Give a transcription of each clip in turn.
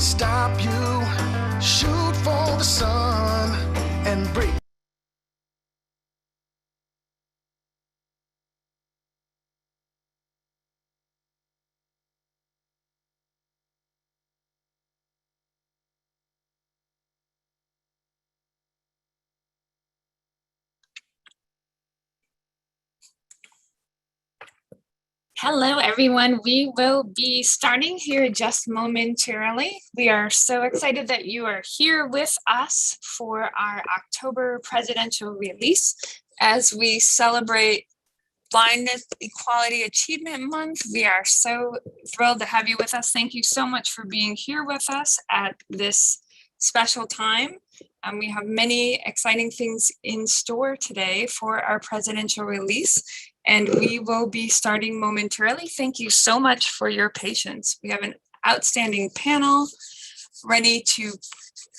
stop you. Shoot for the sun and break. Hello, everyone. We will be starting here just momentarily. We are so excited that you are here with us for our October presidential release as we celebrate Blindness Equality Achievement Month. We are so thrilled to have you with us. Thank you so much for being here with us at this special time. We have many exciting things in store today for our presidential release, and we will be starting momentarily. Thank you so much for your patience. We have an outstanding panel ready to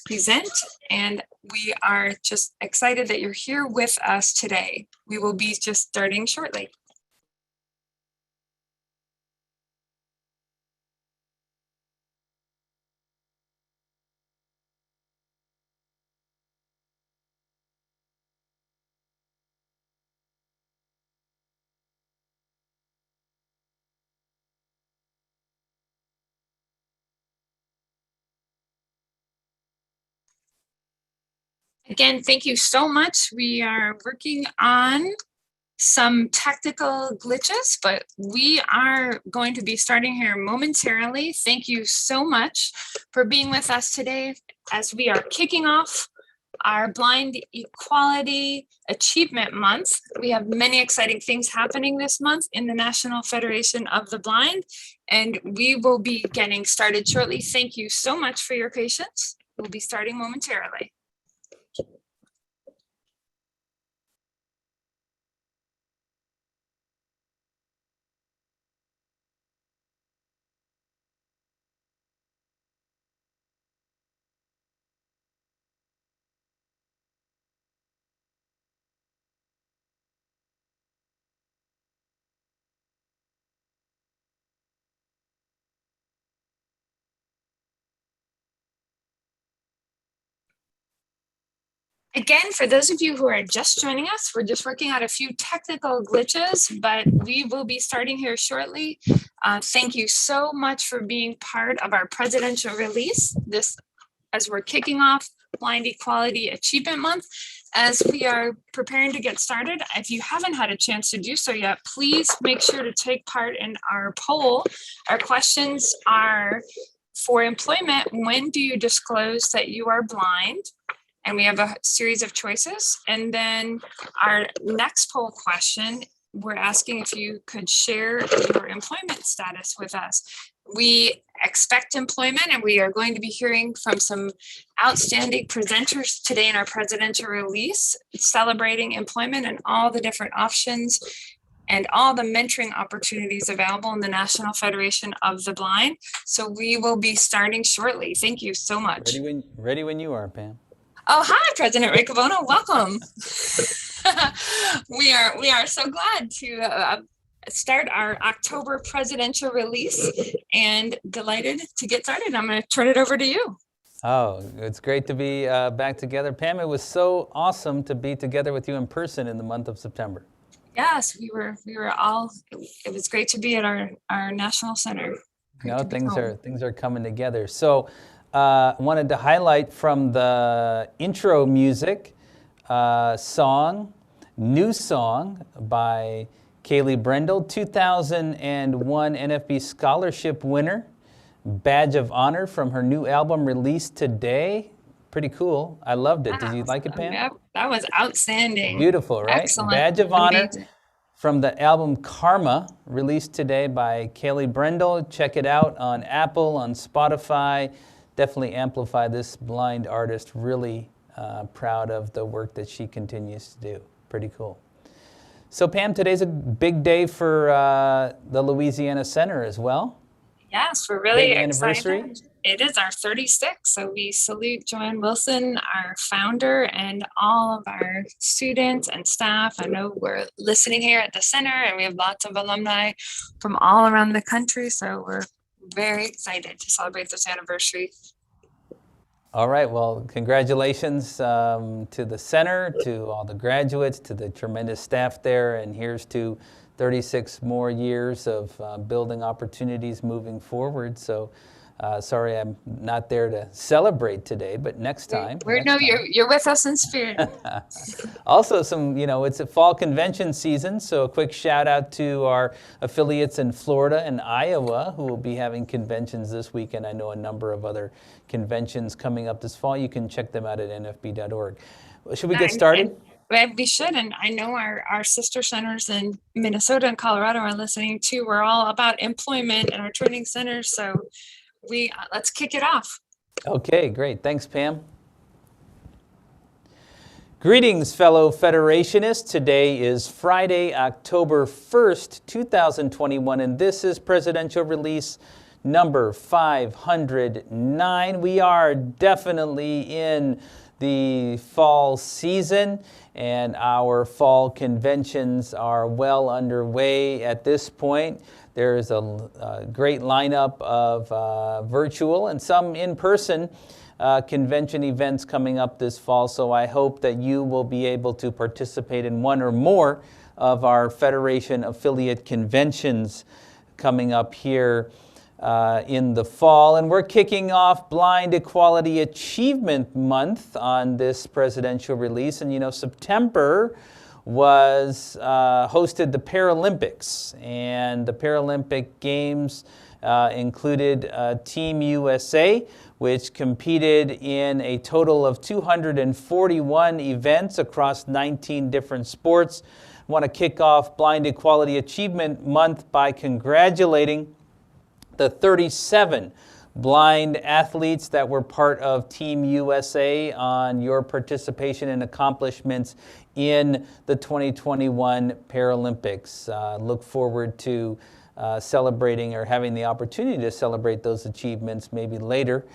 present, and we are just excited that you're here with us today. We will be just starting shortly. Again, thank you so much. We are working on some technical glitches, but we are going to be starting here momentarily. Thank you so much for being with us today as we are kicking off our Blind Equality Achievement Month. We have many exciting things happening this month in the National Federation of the Blind, and we will be getting started shortly. Thank you so much for your patience. We'll be starting momentarily. Again, for those of you who are just joining us, we're just working out a few technical glitches, but we will be starting here shortly. Thank you so much for being part of our presidential release as we're kicking off Blind Equality Achievement Month. As we are preparing to get started, if you haven't had a chance to do so yet, please make sure to take part in our poll. Our questions are for employment: when do you disclose that you are blind? And we have a series of choices. And then our next poll question, we're asking if you could share your employment status with us. We expect employment, and we are going to be hearing from some outstanding presenters today in our presidential release, celebrating employment and all the different options and all the mentoring opportunities available in the National Federation of the Blind. So we will be starting shortly. Thank you so much. Ready when you are, Pam. Oh, hi, President Riccobono. Welcome. We are so glad to start our October presidential release and delighted to get started. I'm going to turn it over to you. Oh, it's great to be back together. Pam, it was so awesome to be together with you in person in the month of September. Yes, we were all, it was great to be at our National Center. No, things are coming together. So wanted to highlight from the intro music new song by Kaylee Brendel, 2001 NFB Scholarship winner, Badge of Honor from her new album released today. Pretty cool. I loved it. Did you like it, Pam? That was outstanding. Beautiful, right? Excellent. Badge of Honor Amazing. From the album Karma, released today by Kaylee Brendel. Check it out on Apple, on Spotify. Definitely amplify this blind artist. Really proud of the work that she continues to do. Pretty cool. So Pam, today's a big day for the Louisiana Center as well. Yes, we're really Big excited. anniversary. It is our 36th, so we salute Joanne Wilson, our founder, and all of our students and staff. I know we're listening here at the center, and we have lots of alumni from all around the country, so we're very excited to celebrate this anniversary All right, well, congratulations to the center, to all the graduates, to the tremendous staff there, and here's to 36 more years of building opportunities moving forward. So sorry I'm not there to celebrate today, but next time. You're with us in spirit. Also, it's a fall convention season, so a quick shout out to our affiliates in Florida and Iowa who will be having conventions this weekend. I know a number of other conventions coming up this fall. You can check them out at nfb.org. Should we get started? We should, and I know our sister centers in Minnesota and Colorado are listening too. We're all about employment in our training centers, so let's kick it off. Okay, great. Thanks, Pam. Greetings, fellow Federationists. Today is Friday, October 1st, 2021, and this is Presidential Release number 509. We are definitely in the fall season, and our fall conventions are well underway at this point. There is a great lineup of virtual and some in-person convention events coming up this fall, so I hope that you will be able to participate in one or more of our Federation affiliate conventions coming up here in the fall. And we're kicking off Blind Equality Achievement Month on this presidential release. And September was hosted the Paralympics, and the Paralympic Games included Team USA, which competed in a total of 241 events across 19 different sports. I want to kick off Blind Equality Achievement Month by congratulating the 37 blind athletes that were part of Team USA on your participation and accomplishments in the 2021 Paralympics. Look forward to celebrating or having the opportunity to celebrate those achievements maybe later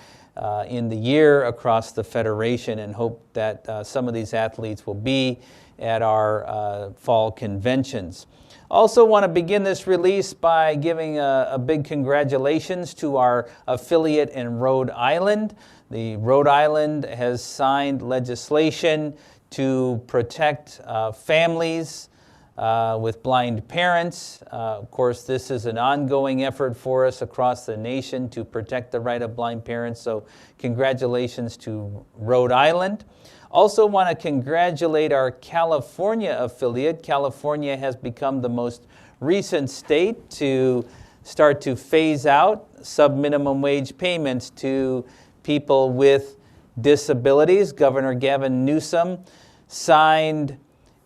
in the year across the Federation, and hope that some of these athletes will be at our fall conventions. Also want to begin this release by giving a big congratulations to our affiliate in Rhode Island. The Rhode Island has signed legislation to protect families with blind parents. Of course, this is an ongoing effort for us across the nation to protect the right of blind parents, so congratulations to Rhode Island. Also want to congratulate our California affiliate. California has become the most recent state to start to phase out sub-minimum wage payments to people with disabilities. Governor Gavin Newsom signed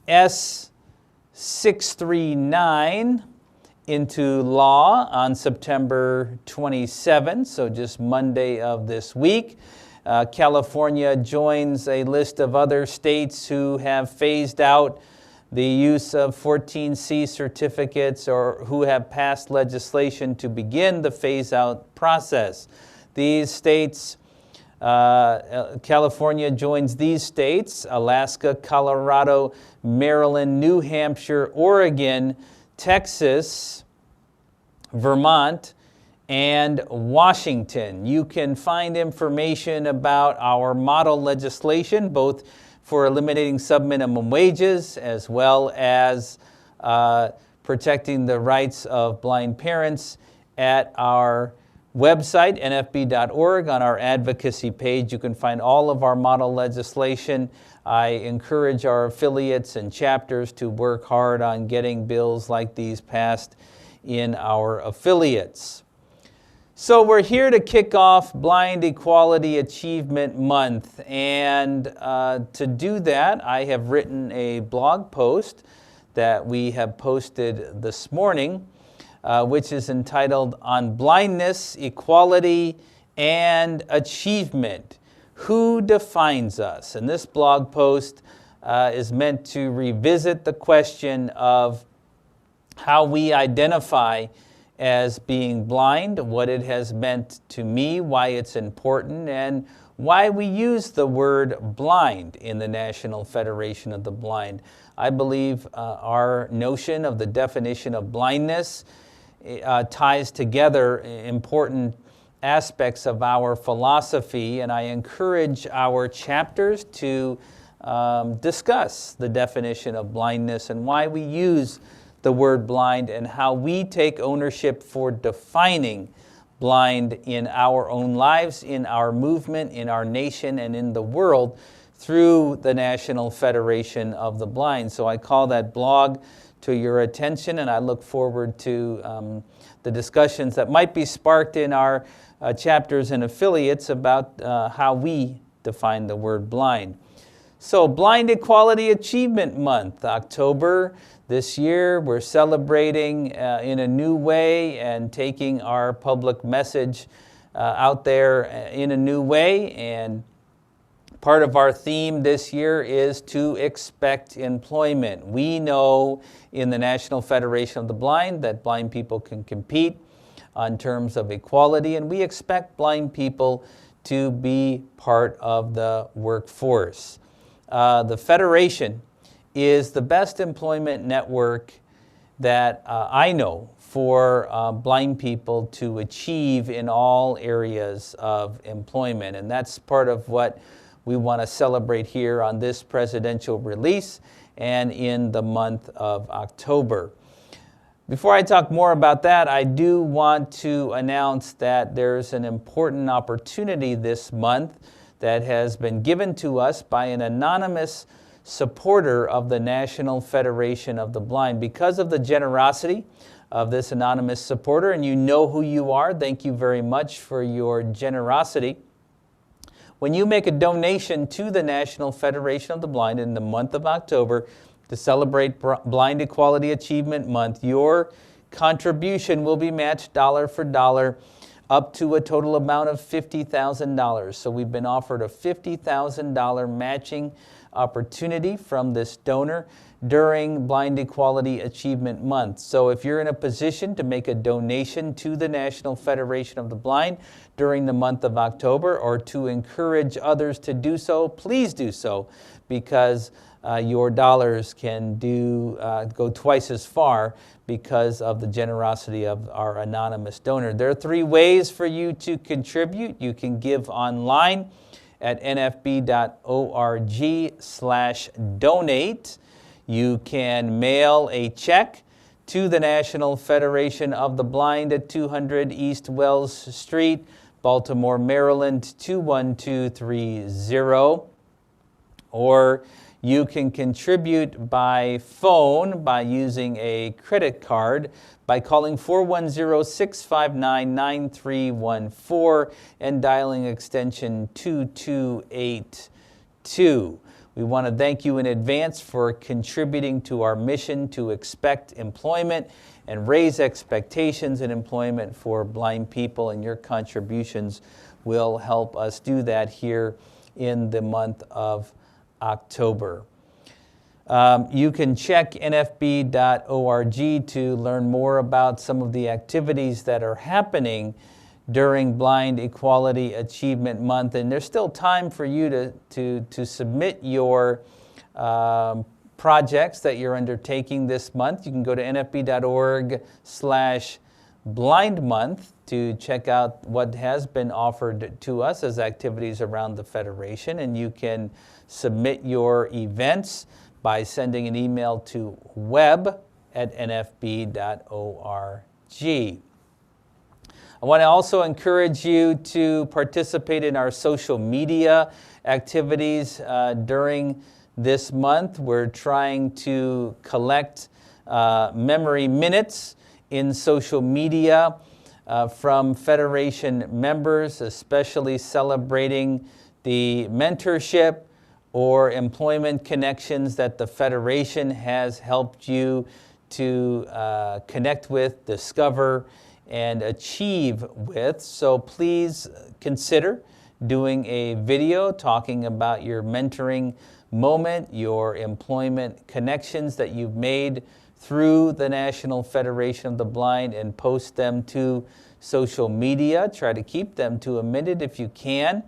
S639 into law on September 27, so just Monday of this week. California joins a list of other states who have phased out the use of 14C certificates or who have passed legislation to begin the phase-out process. These states, California joins these states: Alaska, Colorado, Maryland, New Hampshire, Oregon, Texas, Vermont, and Washington. You can find information about our model legislation, both for eliminating sub-minimum wages as well as protecting the rights of blind parents, at our website, nfb.org. On our advocacy page, you can find all of our model legislation. I encourage our affiliates and chapters to work hard on getting bills like these passed in our affiliates. So we're here to kick off Blind Equality Achievement Month, and to do that, I have written a blog post that we have posted this morning, which is entitled "On Blindness, Equality, and Achievement: Who Defines Us?" And this blog post is meant to revisit the question of how we identify as being blind, what it has meant to me, why it's important, and why we use the word blind in the National Federation of the Blind. I believe our notion of the definition of blindness ties together important aspects of our philosophy, and I encourage our chapters to discuss the definition of blindness and why we use the word blind and how we take ownership for defining blind in our own lives, in our movement, in our nation, and in the world through the National Federation of the Blind. So I call that blog to your attention, and I look forward to the discussions that might be sparked in our chapters and affiliates about how we define the word blind. So Blind Equality Achievement Month, October. This year we're celebrating in a new way and taking our public message out there in a new way. And part of our theme this year is to expect employment. We know in the National Federation of the Blind that blind people can compete on terms of equality, and we expect blind people to be part of the workforce. The Federation is the best employment network that I know for blind people to achieve in all areas of employment. And that's part of what we want to celebrate here on this presidential release and in the month of October. Before I talk more about that, I do want to announce that there's an important opportunity this month that has been given to us by an anonymous supporter of the National Federation of the Blind. Because of the generosity of this anonymous supporter, and you know who you are, thank you very much for your generosity. When you make a donation to the National Federation of the Blind in the month of October to celebrate Blind Equality Achievement Month, your contribution will be matched dollar for dollar up to a total amount of $50,000. So we've been offered a $50,000 matching opportunity from this donor during Blind Equality Achievement Month. So if you're in a position to make a donation to the National Federation of the Blind during the month of October, or to encourage others to do so, please do so, because your dollars can go twice as far because of the generosity of our anonymous donor. There are 3 ways for you to contribute. You can give online at nfb.org/donate. You can mail a check to the National Federation of the Blind at 200 East Wells Street, Baltimore, Maryland, 21230. Or you can contribute by phone by using a credit card by calling 410-659-9314 and dialing extension 2282. We want to thank you in advance for contributing to our mission to expect employment and raise expectations in employment for blind people, and your contributions will help us do that here in the month of October. You can check nfb.org to learn more about some of the activities that are happening during Blind Equality Achievement Month, and there's still time for you to submit your projects that you're undertaking this month. You can go to nfb.org/blindmonth to check out what has been offered to us as activities around the Federation, and you can submit your events by sending an email to web@nfb.org. I want to also encourage you to participate in our social media activities during this month. We're trying to collect memory minutes in social media from Federation members, especially celebrating the mentorship or employment connections that the Federation has helped you to connect with, discover, and achieve with. So please consider doing a video talking about your mentoring moment, your employment connections that you've made through the National Federation of the Blind, and post them to social media. Try to keep them to a minute if you can.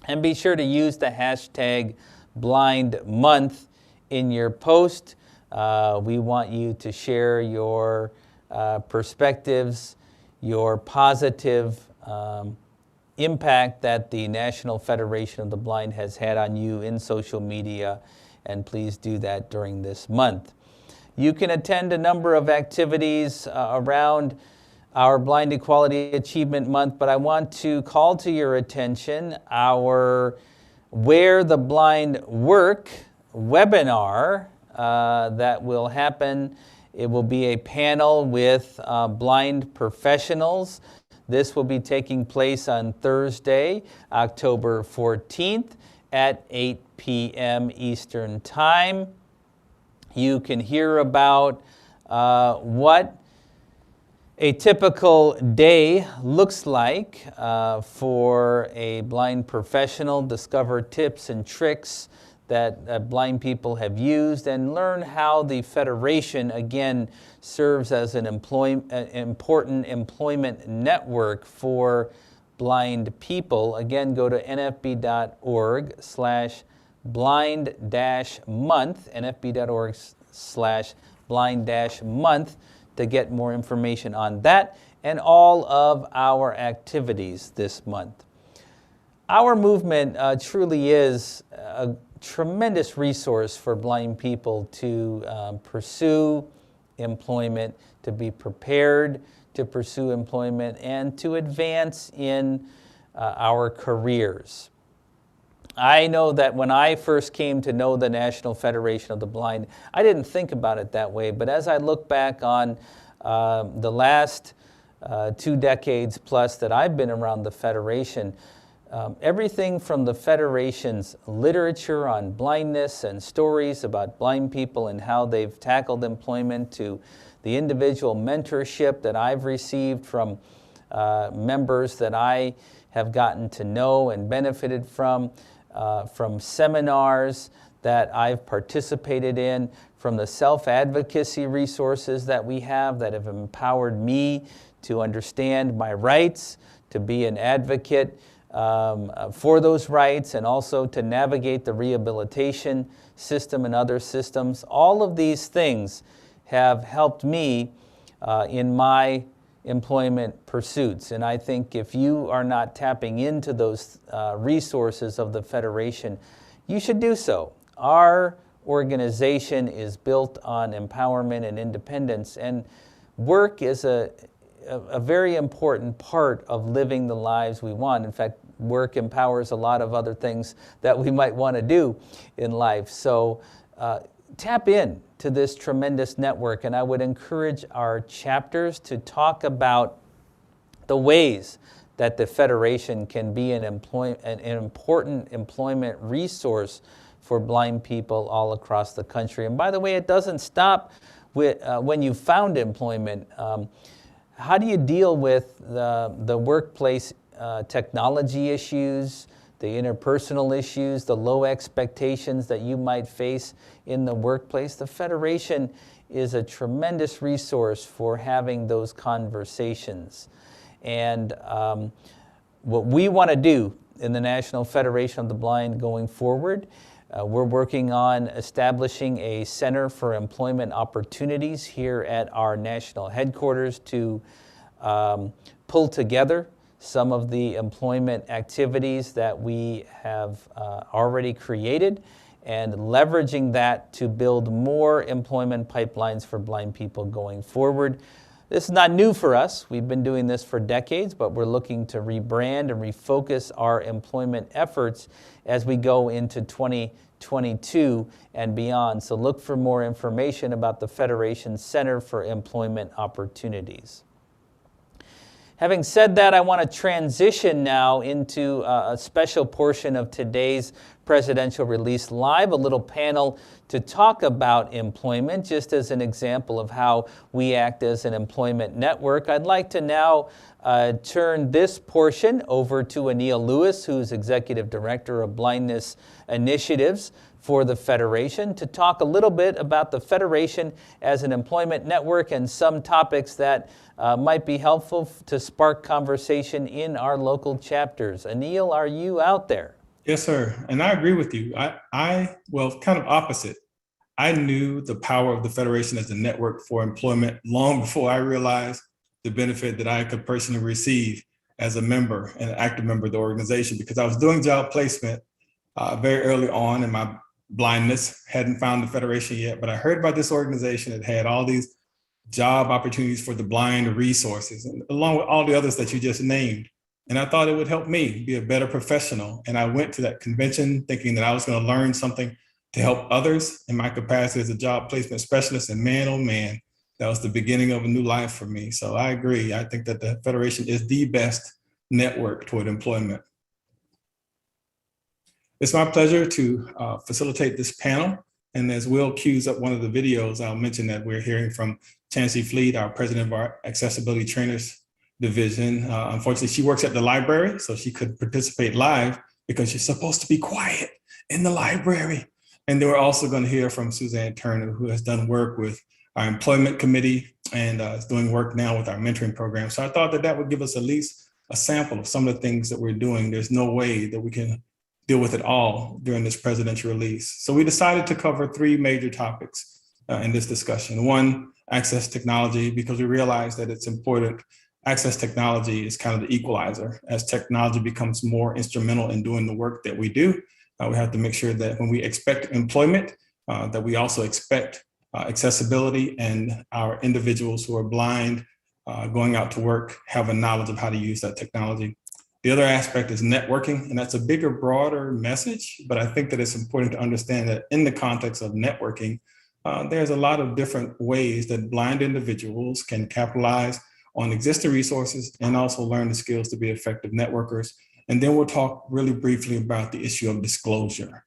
And be sure to use the hashtag #BlindMonth in your post. We want you to share your perspectives, your positive impact that the National Federation of the Blind has had on you in social media, and please do that during this month. You can attend a number of activities around our Blind Equality Achievement Month, but I want to call to your attention our Where the Blind Work webinar that will happen. It will be a panel with blind professionals. This will be taking place on Thursday, October 14th at 8 p.m. Eastern Time. You can hear about what a typical day looks like for a blind professional, discover tips and tricks that blind people have used, and learn how the Federation, again, serves as an important employment network for blind people. Again, go to nfb.org/blind-month, nfb.org/blind-month, to get more information on that and all of our activities this month. Our movement truly is a tremendous resource for blind people to pursue employment, to be prepared to pursue employment, and to advance in our careers. I know that when I first came to know the National Federation of the Blind, I didn't think about it that way, but as I look back on the last 2 decades plus that I've been around the Federation, everything from the Federation's literature on blindness and stories about blind people and how they've tackled employment, to the individual mentorship that I've received from members that I have gotten to know and benefited from seminars that I've participated in, from the self-advocacy resources that we have that have empowered me to understand my rights, to be an advocate for those rights, and also to navigate the rehabilitation system and other systems. All of these things have helped me in my employment pursuits. And I think if you are not tapping into those resources of the Federation, you should do so. Our organization is built on empowerment and independence, and work is a very important part of living the lives we want. In fact, work empowers a lot of other things that we might want to do in life. So tap in to this tremendous network, and I would encourage our chapters to talk about the ways that the Federation can be an important employment resource for blind people all across the country. And by the way, it doesn't stop with when you found employment. How do you deal with the workplace technology issues, the interpersonal issues, the low expectations that you might face in the workplace? The Federation is a tremendous resource for having those conversations. And what we want to do in the National Federation of the Blind going forward, we're working on establishing a Center for Employment Opportunities here at our national headquarters to pull together some of the employment activities that we have already created, and leveraging that to build more employment pipelines for blind people going forward. This is not new for us. We've been doing this for decades, but we're looking to rebrand and refocus our employment efforts as we go into 2022 and beyond. So look for more information about the Federation Center for Employment Opportunities. Having said that, I want to transition now into a special portion of today's Presidential Release Live, a little panel to talk about employment, just as an example of how we act as an employment network. I'd like to now turn this portion over to Anil Lewis, who's Executive Director of Blindness Initiatives for the Federation, to talk a little bit about the Federation as an employment network and some topics that might be helpful to spark conversation in our local chapters. Anil, are you out there? Yes, sir. And I agree with you. Well, kind of opposite. I knew the power of the Federation as a network for employment long before I realized the benefit that I could personally receive as a member and an active member of the organization, because I was doing job placement very early on in my blindness, hadn't found the Federation yet, but I heard about this organization that had all these job opportunities for the blind resources, and along with all the others that you just named. And I thought it would help me be a better professional. And I went to that convention thinking that I was going to learn something to help others in my capacity as a job placement specialist. And man, oh man, that was the beginning of a new life for me. So I agree. I think that the Federation is the best network toward employment. It's my pleasure to facilitate this panel. And as Will cues up one of the videos, I'll mention that we're hearing from Chancey Fleet, our president of our Accessibility Trainers Division. Unfortunately, she works at the library, so she couldn't participate live because she's supposed to be quiet in the library. And then we're also going to hear from Suzanne Turner, who has done work with our employment committee and is doing work now with our mentoring program. So I thought that that would give us at least a sample of some of the things that we're doing. There's no way that we can deal with it all during this presidential release. So we decided to cover three major topics in this discussion. One, access technology, because we realize that it's important. Access technology is kind of the equalizer. As technology becomes more instrumental in doing the work that we do, we have to make sure that when we expect employment, that we also expect accessibility, and our individuals who are blind going out to work have a knowledge of how to use that technology. The other aspect is networking, and that's a bigger, broader message, but I think that it's important to understand that in the context of networking, there's a lot of different ways that blind individuals can capitalize on existing resources and also learn the skills to be effective networkers. And then we'll talk really briefly about the issue of disclosure.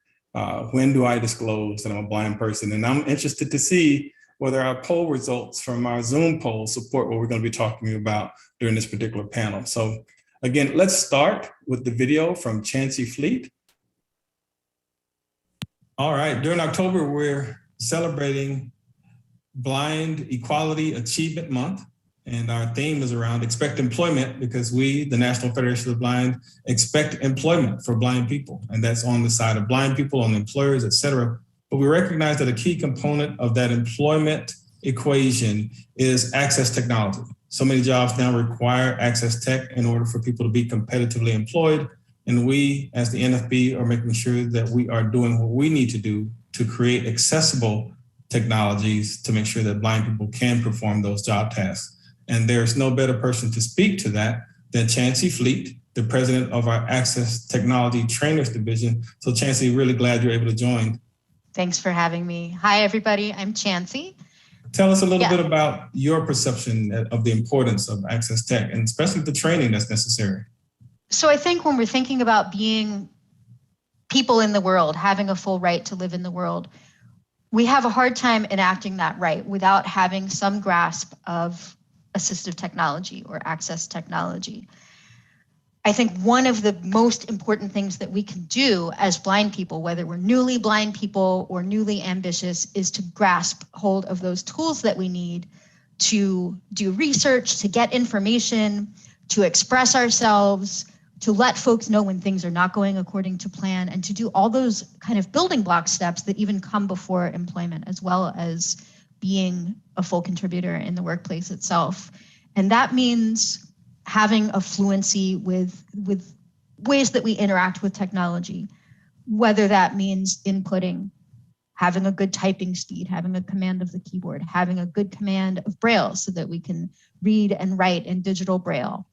When do I disclose that I'm a blind person? And I'm interested to see whether our poll results from our Zoom poll support what we're going to be talking about during this particular panel. So again, let's start with the video from Chancey Fleet. All right, during October, we're celebrating Blind Equality Achievement Month. And our theme is around expect employment, because we, the National Federation of the Blind, expect employment for blind people. And that's on the side of blind people, on employers, et cetera. But we recognize that a key component of that employment equation is access technology. So many jobs now require access tech in order for people to be competitively employed. And we, as the NFB, are making sure that we are doing what we need to do to create accessible technologies to make sure that blind people can perform those job tasks. And there's no better person to speak to that than Chancey Fleet, the president of our Access Technology Trainers Division. So Chancey, really glad you're able to join. Thanks for having me. Hi, everybody. I'm Chancey. Tell us a little bit about your perception of the importance of access tech, and especially the training that's necessary. So I think when we're thinking about being people in the world, having a full right to live in the world, we have a hard time enacting that right without having some grasp of assistive technology or access technology. I think one of the most important things that we can do as blind people, whether we're newly blind people or newly ambitious, is to grasp hold of those tools that we need to do research, to get information, to express ourselves, to let folks know when things are not going according to plan, and to do all those kind of building block steps that even come before employment, as well as being a full contributor in the workplace itself. And that means having a fluency with ways that we interact with technology, whether that means inputting, having a good typing speed, having a command of the keyboard, having a good command of Braille so that we can read and write in digital Braille,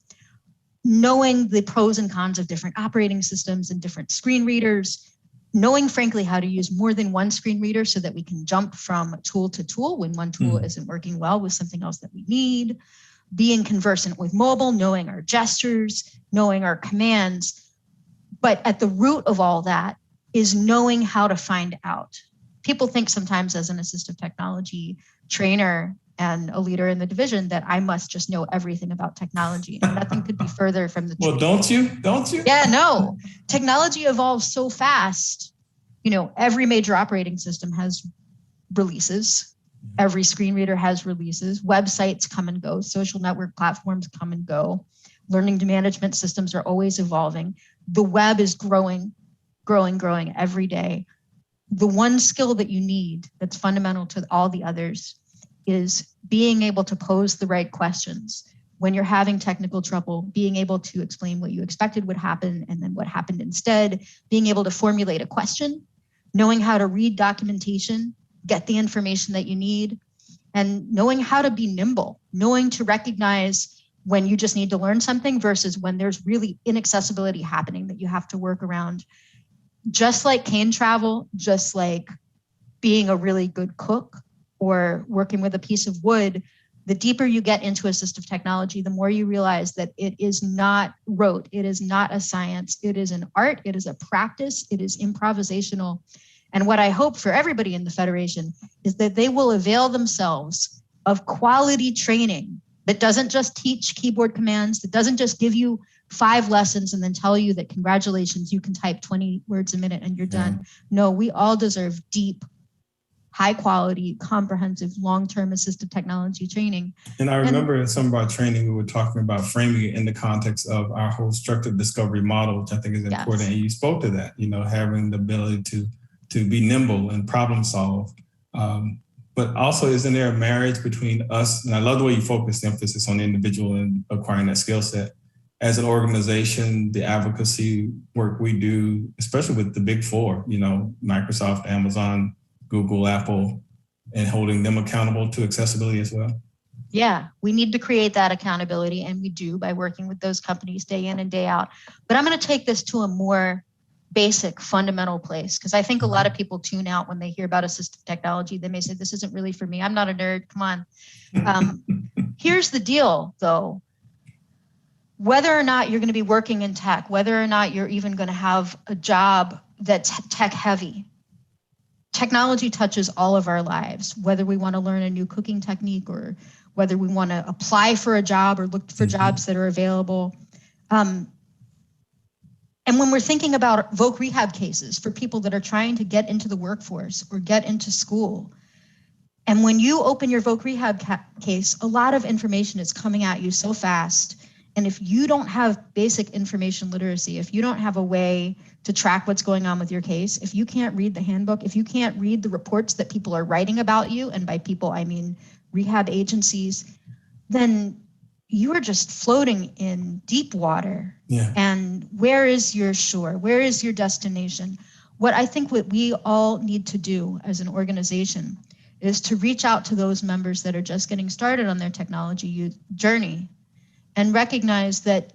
knowing the pros and cons of different operating systems and different screen readers, knowing, frankly, how to use more than one screen reader so that we can jump from tool to tool when one tool isn't working well with something else that we need, being conversant with mobile, knowing our gestures, knowing our commands. But at the root of all that is knowing how to find out. People think sometimes as an assistive technology trainer and a leader in the division that I must just know everything about technology. And nothing could be further from the truth. Well, don't you? Yeah, no. Technology evolves so fast. You know, every major operating system has releases. Every screen reader has releases. Websites come and go. Social network platforms come and go. Learning management systems are always evolving. The web is growing every day. The one skill that you need that's fundamental to all the others is being able to pose the right questions, when you're having technical trouble, being able to explain what you expected would happen and then what happened instead, being able to formulate a question, knowing how to read documentation, get the information that you need, and knowing how to be nimble, knowing to recognize when you just need to learn something versus when there's really inaccessibility happening that you have to work around. Just like cane travel, just like being a really good cook or working with a piece of wood, the deeper you get into assistive technology, the more you realize that it is not rote, it is not a science, it is an art, it is a practice, it is improvisational. And what I hope for everybody in the Federation is that they will avail themselves of quality training that doesn't just teach keyboard commands, that doesn't just give you 5 lessons and then tell you that congratulations, you can type 20 words a minute and you're done. No, we all deserve deep, high quality, comprehensive, long-term assistive technology training. And I remember in some of our training, we were talking about framing it in the context of our whole structured discovery model, which I think is important. Yes. And you spoke to that, having the ability to be nimble and problem solve. But also, isn't there a marriage between us? And I love the way you focus the emphasis on the individual and acquiring that skill set. As an organization, the advocacy work we do, especially with the big 4, Microsoft, Amazon, Google, Apple, and holding them accountable to accessibility as well? Yeah, we need to create that accountability, and we do by working with those companies day in and day out. But I'm going to take this to a more basic, fundamental place, because I think a lot of people tune out when they hear about assistive technology. They may say, this isn't really for me. I'm not a nerd. Come on. Here's the deal, though. Whether or not you're going to be working in tech, whether or not you're even going to have a job that's tech heavy, technology touches all of our lives, whether we want to learn a new cooking technique or whether we want to apply for a job or look for jobs that are available. And when we're thinking about voc rehab cases for people that are trying to get into the workforce or get into school, and when you open your voc rehab case, a lot of information is coming at you so fast. And if you don't have basic information literacy, if you don't have a way to track what's going on with your case, if you can't read the handbook, if you can't read the reports that people are writing about you, and by people, I mean rehab agencies, then you are just floating in deep water. Yeah. And where is your shore? Where is your destination? What I think what we all need to do as an organization is to reach out to those members that are just getting started on their technology journey and recognize that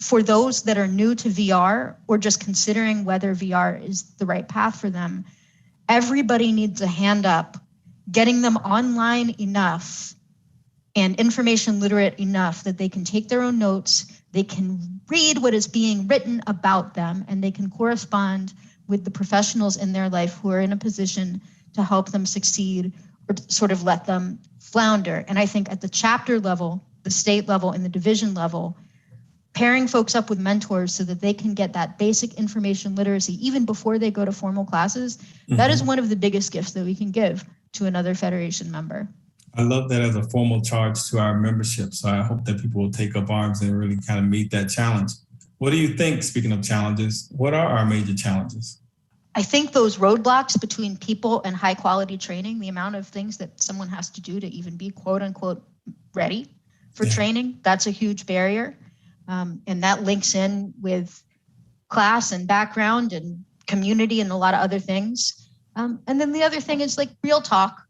for those that are new to VR or just considering whether VR is the right path for them, everybody needs a hand up, getting them online enough and information literate enough that they can take their own notes, they can read what is being written about them, and they can correspond with the professionals in their life who are in a position to help them succeed or sort of let them flounder. And I think at the chapter level, the state level, and the division level, pairing folks up with mentors so that they can get that basic information literacy even before they go to formal classes, that is one of the biggest gifts that we can give to another Federation member. I love that as a formal charge to our membership. So I hope that people will take up arms and really kind of meet that challenge. What do you think, speaking of challenges, what are our major challenges? I think those roadblocks between people and high quality training, the amount of things that someone has to do to even be quote unquote ready for training, that's a huge barrier. And that links in with class and background and community and a lot of other things. And then the other thing is like real talk.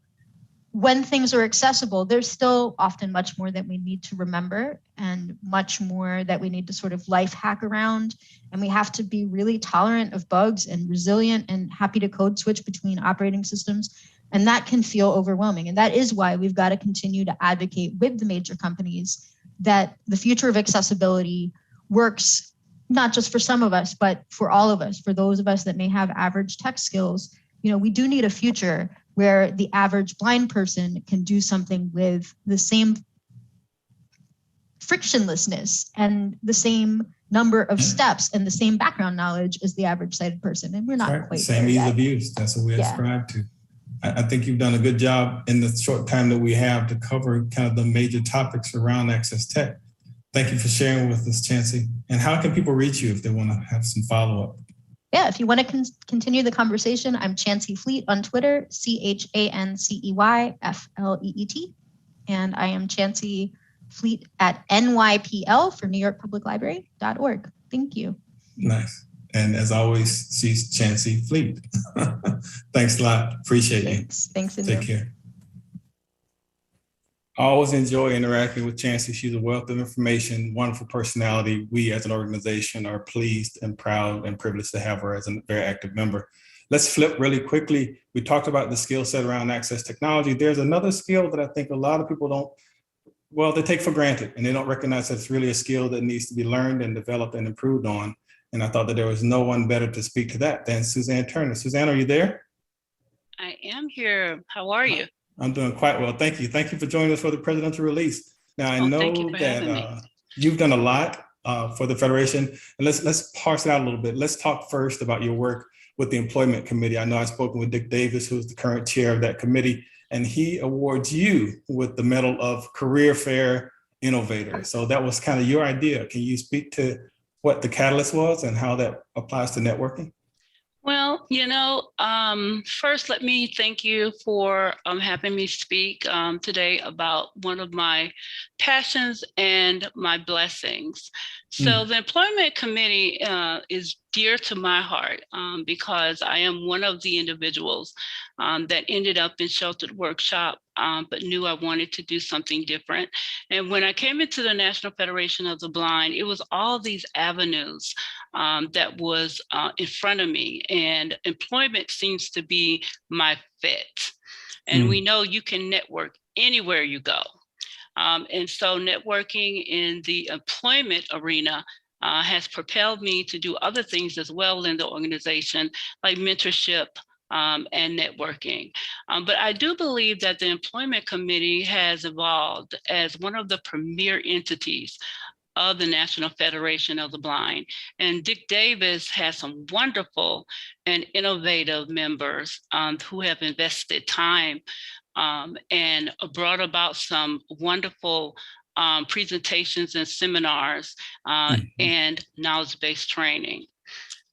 When things are accessible, there's still often much more that we need to remember and much more that we need to sort of life hack around. And we have to be really tolerant of bugs and resilient and happy to code switch between operating systems. And that can feel overwhelming. And that is why we've got to continue to advocate with the major companies that the future of accessibility works not just for some of us, but for all of us, for those of us that may have average tech skills. You know, we do need a future where the average blind person can do something with the same frictionlessness and the same number of steps and the same background knowledge as the average sighted person. And we're not quite same there ease yet. of use. That's what we ascribe to. I think you've done a good job in the short time that we have to cover kind of the major topics around access tech. Thank you for sharing with us, Chancey. And how can people reach you if they want to have some follow-up? Yeah, if you want to continue the conversation, I'm Chancey Fleet on Twitter, ChanceyFleet. And I am Chancey Fleet at NYPL for New York Public Library.org. Thank you. Nice. And as always, she's Chancey Fleet. Thanks a lot. Appreciate you. Thanks, Anil. Take care. I always enjoy interacting with Chancey. She's a wealth of information, wonderful personality. We as an organization are pleased and proud and privileged to have her as a very active member. Let's flip really quickly. We talked about the skill set around access technology. There's another skill that I think a lot of people don't, well, they take for granted and they don't recognize that it's really a skill that needs to be learned and developed and improved on. And I thought that there was no one better to speak to that than Suzanne Turner. Suzanne, are you there? I am here. How are you? I'm doing quite well. Thank you. Thank you for joining us for the presidential release. Now, I know that you've done a lot for the Federation. And let's parse it out a little bit. Let's talk first about your work with the Employment Committee. I know I've spoken with Dick Davis, who's the current chair of that committee, and he awards you with the Medal of Career Fair Innovator. So that was kind of your idea. Can you speak to what the catalyst was and how that applies to networking? Well, first, let me thank you for having me speak today about one of my passions and my blessings. So the Employment Committee is dear to my heart because I am one of the individuals that ended up in sheltered workshop, but knew I wanted to do something different. And when I came into the National Federation of the Blind, it was all these avenues that was in front of me. And employment seems to be my fit. And we know you can network anywhere you go. And so networking in the employment arena has propelled me to do other things as well in the organization, like mentorship and networking. But I do believe that the Employment Committee has evolved as one of the premier entities of the National Federation of the Blind. And Dick Davis has some wonderful and innovative members who have invested time and brought about some wonderful presentations and seminars and knowledge-based training.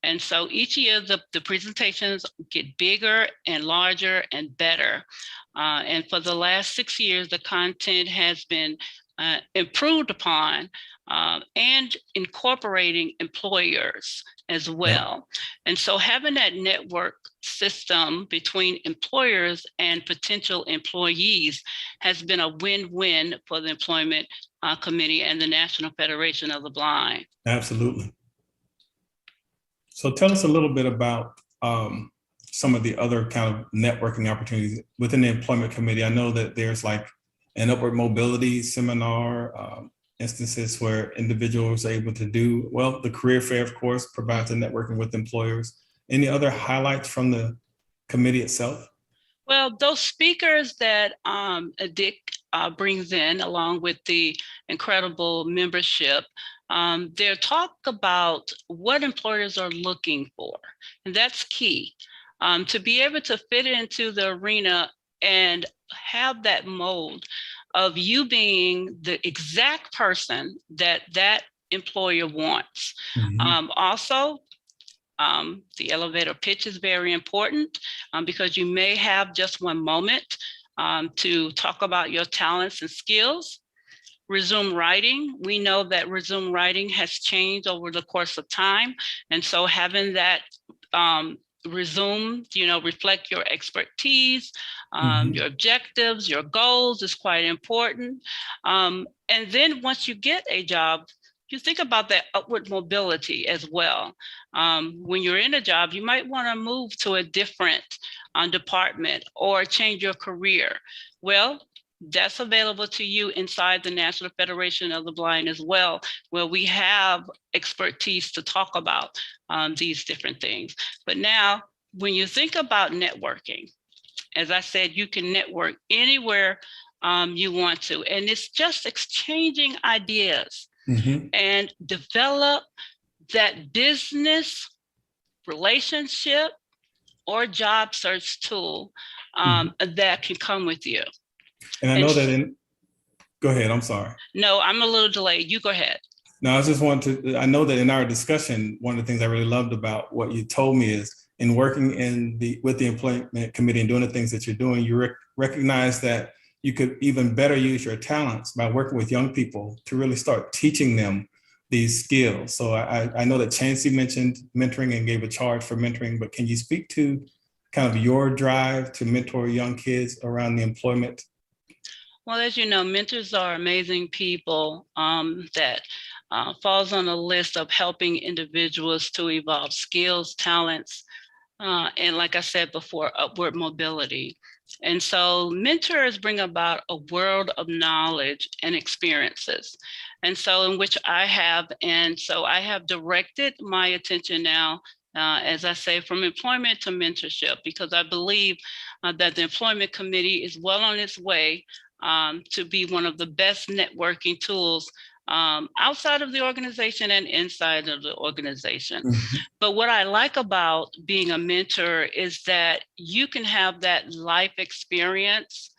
And so each year the presentations get bigger and larger and better. And for the last 6 years, the content has been improved upon and incorporating employers as well. And so having that network system between employers and potential employees has been a win-win for the Employment Committee and the National Federation of the Blind. Absolutely. So tell us a little bit about some of the other kind of networking opportunities within the Employment Committee. I know that there's like an upward mobility seminar, instances where individuals are able to do, well, the career fair, of course, provides a networking with employers. Any other highlights from the committee itself? Well, those speakers that Dick brings in, along with the incredible membership, they're talk about what employers are looking for. And that's key. To be able to fit into the arena and have that mold of you being the exact person that that employer wants. Also, the elevator pitch is very important because you may have just one moment to talk about your talents and skills. Resume writing. We know that resume writing has changed over the course of time. And so having that resume, reflect your expertise, your objectives, your goals is quite important. And then once you get a job, you think about that upward mobility as well. When you're in a job, you might want to move to a different department or change your career. Well, that's available to you inside the National Federation of the Blind as well, where we have expertise to talk about these different things. But now, when you think about networking, as I said, you can network anywhere you want to, and it's just exchanging ideas and develop that business relationship or job search tool that can come with you. And I know that go ahead, I'm sorry. No, I'm a little delayed. You go ahead. No, I just wanted to, I know that in our discussion, one of the things I really loved about what you told me is in working with the Employment Committee and doing the things that you're doing, you recognize that you could even better use your talents by working with young people to really start teaching them these skills. So I know that Chancey mentioned mentoring and gave a charge for mentoring, but can you speak to kind of your drive to mentor young kids around the employment? Well, as you know, mentors are amazing people that falls on a list of helping individuals to evolve skills, talents, and like I said before, upward mobility. And so mentors bring about a world of knowledge and experiences. And so in which I have, and so I have directed my attention now, as I say, from employment to mentorship, because I believe that the employment committee is well on its way to be one of the best networking tools outside of the organization and inside of the organization. Mm-hmm. But what I like about being a mentor is that you can have that life experience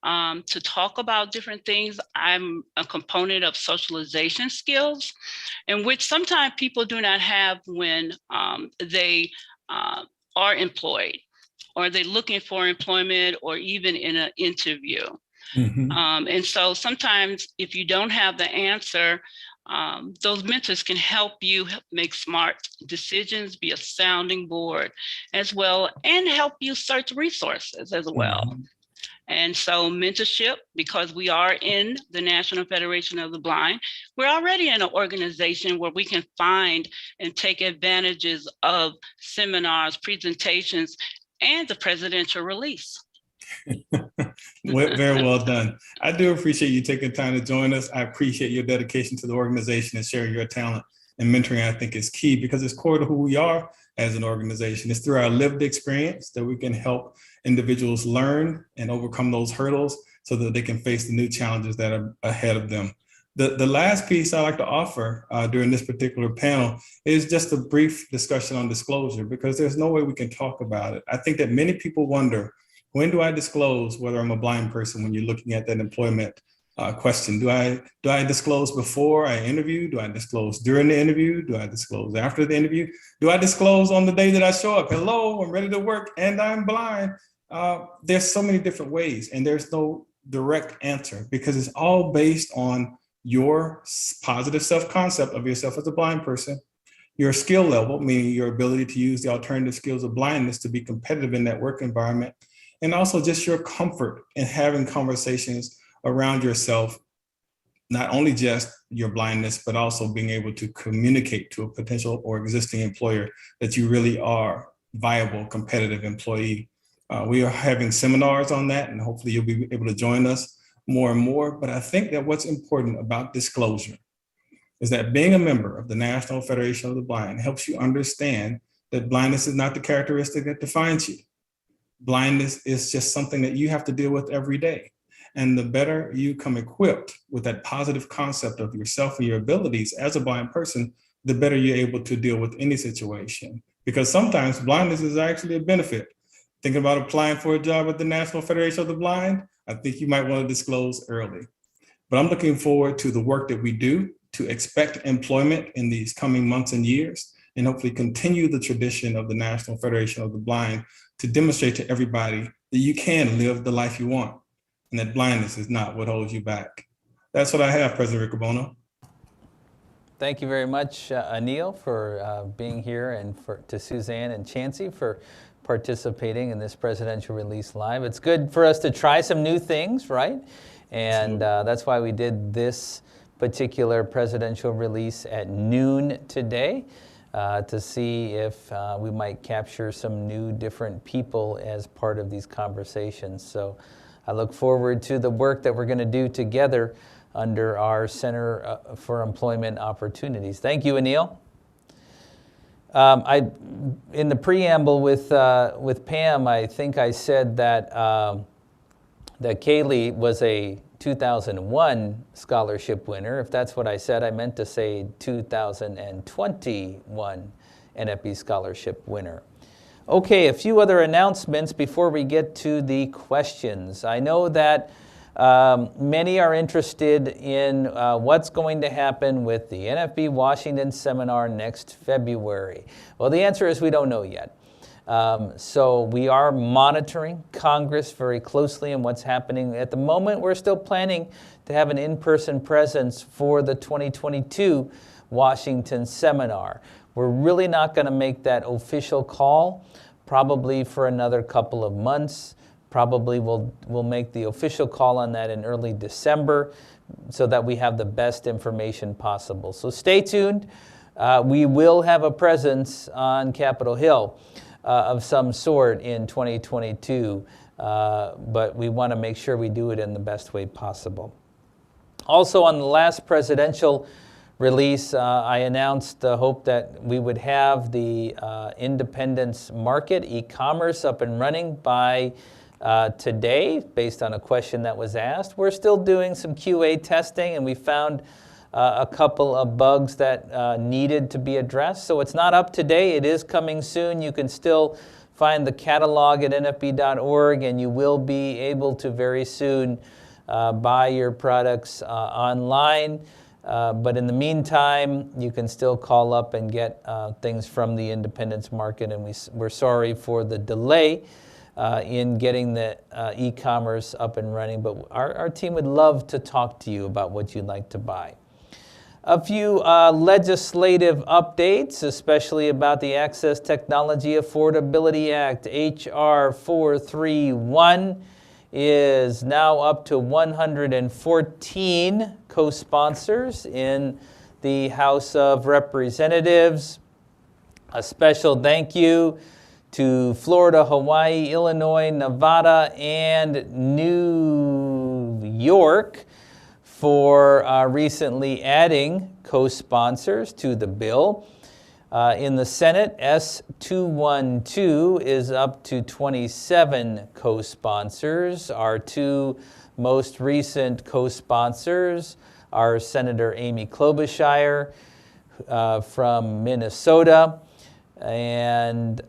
to talk about different things. I'm a component of socialization skills, in which sometimes people do not have when they are employed, or they're looking for employment, or even in an interview. Mm-hmm. And so sometimes if you don't have the answer, those mentors can help you make smart decisions, be a sounding board as well, and help you search resources as well. Mm-hmm. And so mentorship, because we are in the National Federation of the Blind, we're already in an organization where we can find and take advantages of seminars, presentations, and the presidential release. Very well done. I do appreciate you taking time to join us. I appreciate your dedication to the organization and sharing your talent. And mentoring, I think, is key because it's core to who we are as an organization. It's through our lived experience that we can help individuals learn and overcome those hurdles so that they can face the new challenges that are ahead of them. The last piece I like to offer during this particular panel is just a brief discussion on disclosure, because there's no way we can talk about it. I think that many people wonder, when do I disclose whether I'm a blind person when you're looking at that employment question? Do I disclose before I interview? Do I disclose during the interview? Do I disclose after the interview? Do I disclose on the day that I show up? Hello, I'm ready to work and I'm blind. There's so many different ways, and there's no direct answer because it's all based on your positive self-concept of yourself as a blind person, your skill level, meaning your ability to use the alternative skills of blindness to be competitive in that work environment, and also just your comfort in having conversations around yourself, not only just your blindness, but also being able to communicate to a potential or existing employer that you really are a viable, competitive employee. We are having seminars on that, and hopefully you'll be able to join us more and more. But I think that what's important about disclosure is that being a member of the National Federation of the Blind helps you understand that blindness is not the characteristic that defines you. Blindness is just something that you have to deal with every day. And the better you come equipped with that positive concept of yourself and your abilities as a blind person, the better you're able to deal with any situation. Because sometimes blindness is actually a benefit. Thinking about applying for a job at the National Federation of the Blind, I think you might want to disclose early. But I'm looking forward to the work that we do to expect employment in these coming months and years, and hopefully continue the tradition of the National Federation of the Blind to demonstrate to everybody that you can live the life you want and that blindness is not what holds you back. That's what I have, President Riccobono. Thank you very much, Anil, for being here, and to Suzanne and Chancey for participating in this Presidential Release Live. It's good for us to try some new things, right? And that's why we did this particular Presidential Release at noon today, to see if we might capture some new different people as part of these conversations. So I look forward to the work that we're going to do together under our Center for Employment Opportunities. Thank you, Anil. In the preamble with Pam, I think I said that that Kaylee was a 2001 scholarship winner. If that's what I said, I meant to say 2021 NFB scholarship winner. Okay, a few other announcements before we get to the questions. I know that many are interested in what's going to happen with the NFB Washington seminar next February. Well, the answer is we don't know yet. So we are monitoring Congress very closely and what's happening. At the moment, we're still planning to have an in-person presence for the 2022 Washington seminar. We're really not going to make that official call probably for another couple of months. Probably we'll make the official call on that in early December so that we have the best information possible. So stay tuned. We will have a presence on Capitol Hill of some sort in 2022, but we want to make sure we do it in the best way possible. Also, on the last presidential release, I announced the hope that we would have the Independence Market e-commerce up and running by today, based on a question that was asked. We're still doing some QA testing, and we found a couple of bugs that needed to be addressed. So it's not up today. It is coming soon. You can still find the catalog at nfb.org, and you will be able to very soon buy your products online. But in the meantime, you can still call up and get things from the Independence Market, and we're sorry for the delay in getting the e-commerce up and running, but our team would love to talk to you about what you'd like to buy. A few legislative updates, especially about the Access Technology Affordability Act. H.R. 431 is now up to 114 co-sponsors in the House of Representatives. A special thank you to Florida, Hawaii, Illinois, Nevada, and New York for recently adding co-sponsors to the bill. In the Senate, S212 is up to 27 co-sponsors. Our two most recent co-sponsors are Senator Amy Klobuchar from Minnesota, and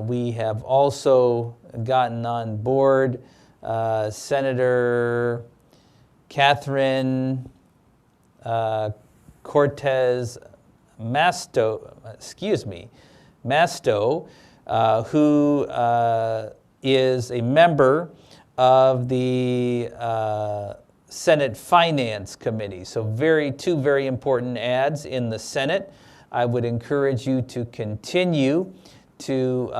we have also gotten on board Senator Catherine Cortez Masto, who is a member of the Senate Finance Committee. So two very important ads in the Senate. I would encourage you to continue to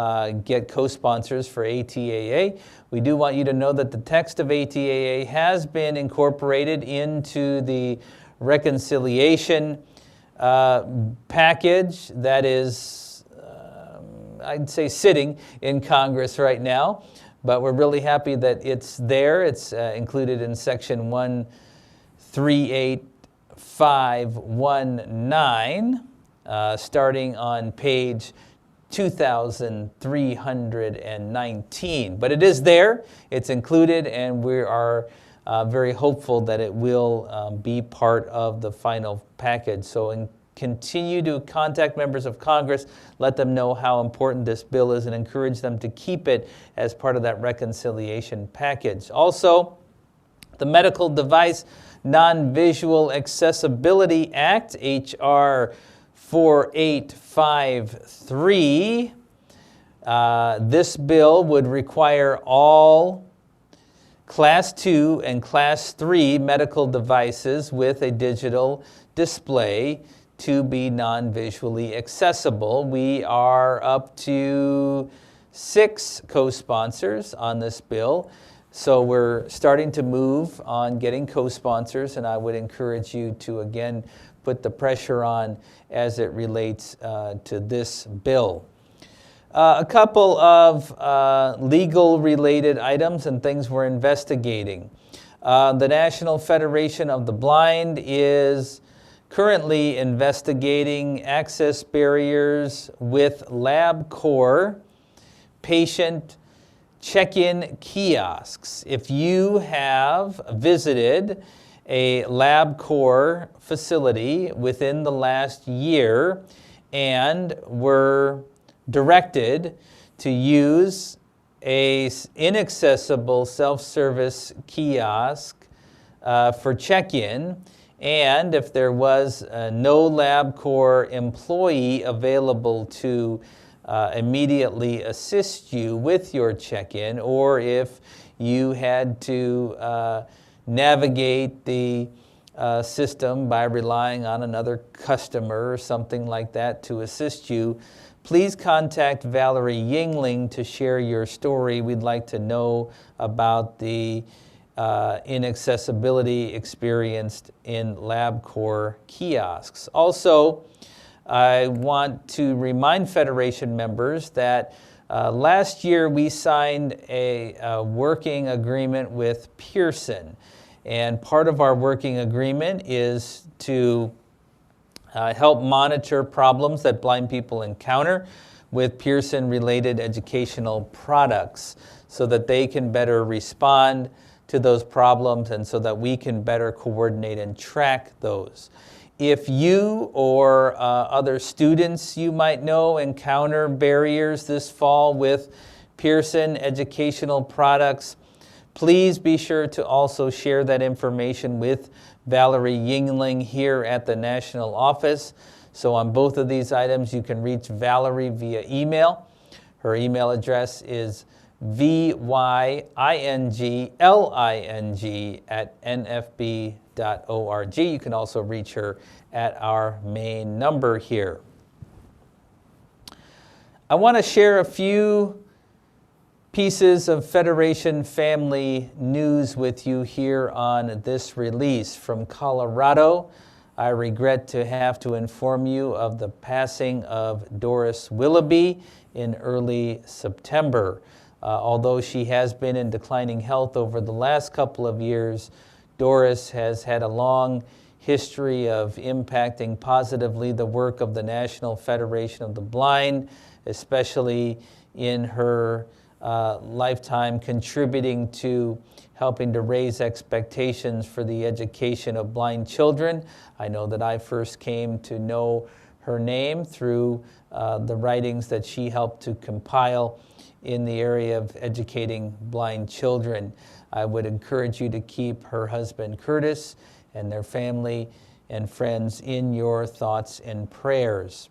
get co-sponsors for ATAA. We do want you to know that the text of ATAA has been incorporated into the reconciliation package that is, I'd say, sitting in Congress right now. But we're really happy that it's there. It's included in section 138.519, starting on page 2,319. But it is there, it's included, and we are very hopeful that it will be part of the final package. So continue to contact members of Congress, let them know how important this bill is, and encourage them to keep it as part of that reconciliation package. Also, the Medical Device Non-Visual Accessibility Act, H.R. 4853. This bill would require all Class 2 and Class 3 medical devices with a digital display to be non-visually accessible. We are up to 6 co-sponsors on this bill. So we're starting to move on getting co-sponsors, and I would encourage you to, again, put the pressure on as it relates to this bill. A couple of legal-related items and things we're investigating. The National Federation of the Blind is currently investigating access barriers with LabCorp patient check-in kiosks. If you have visited a LabCorp facility within the last year and were directed to use a inaccessible self-service kiosk for check-in, and if there was no LabCorp employee available to immediately assist you with your check-in, or if you had to navigate the system by relying on another customer or something like that to assist you, please contact Valerie Yingling to share your story. We'd like to know about the inaccessibility experienced in LabCorp kiosks. Also, I want to remind Federation members that last year we signed a working agreement with Pearson. And part of our working agreement is to help monitor problems that blind people encounter with Pearson-related educational products so that they can better respond to those problems and so that we can better coordinate and track those. If you or other students you might know encounter barriers this fall with Pearson educational products, please be sure to also share that information with Valerie Yingling here at the national office. So on both of these items, you can reach Valerie via email. Her email address is vyingling@nfb.org. You can also reach her at our main number here. I want to share a few pieces of Federation family news with you here on this release. From Colorado, I regret to have to inform you of the passing of Doris Willoughby in early September. Although she has been in declining health over the last couple of years, Doris has had a long history of impacting positively the work of the National Federation of the Blind, especially in her lifetime contributing to helping to raise expectations for the education of blind children. I know that I first came to know her name through the writings that she helped to compile in the area of educating blind children. I would encourage you to keep her husband Curtis and their family and friends in your thoughts and prayers.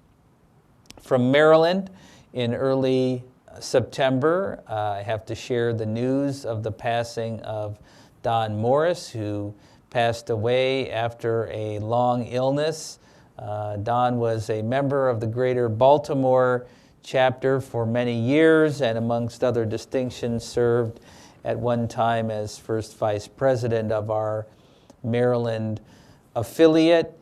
From Maryland, in early September, I have to share the news of the passing of Don Morris, who passed away after a long illness. Don was a member of the Greater Baltimore chapter for many years, and amongst other distinctions served at one time as first vice president of our Maryland affiliate.